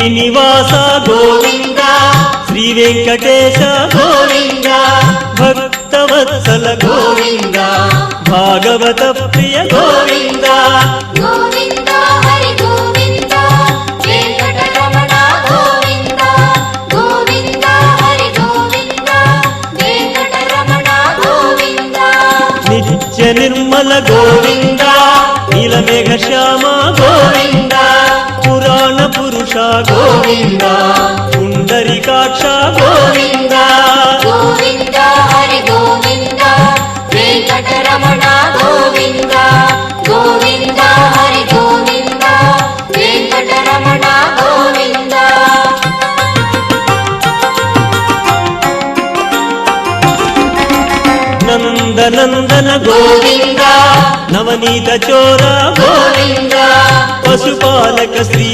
శ్రీనివాస గోవింద శ్రీ వెంకటేశ గోవింద భక్తవత్సల గోవింద భాగవత ప్రియ గోవింద గోవింద హరి గోవింద వెంకటరమణ గోవింద గోవింద హరి గోవింద వెంకటరమణ గోవింద నిత్య నిర్మల గోవింద నీలమేఘ శ్యామ గోవింద పురాణ పురుష గోవింద పుండరీకాక్ష గోవింద గోవింద హరి గోవింద వెంకటరమణ గోవింద గోవింద హరి గోవింద వెంకటరమణ గోవింద నందనందన గోవింద నవనీత చోర గోవింద పశుపాలక శ్రీ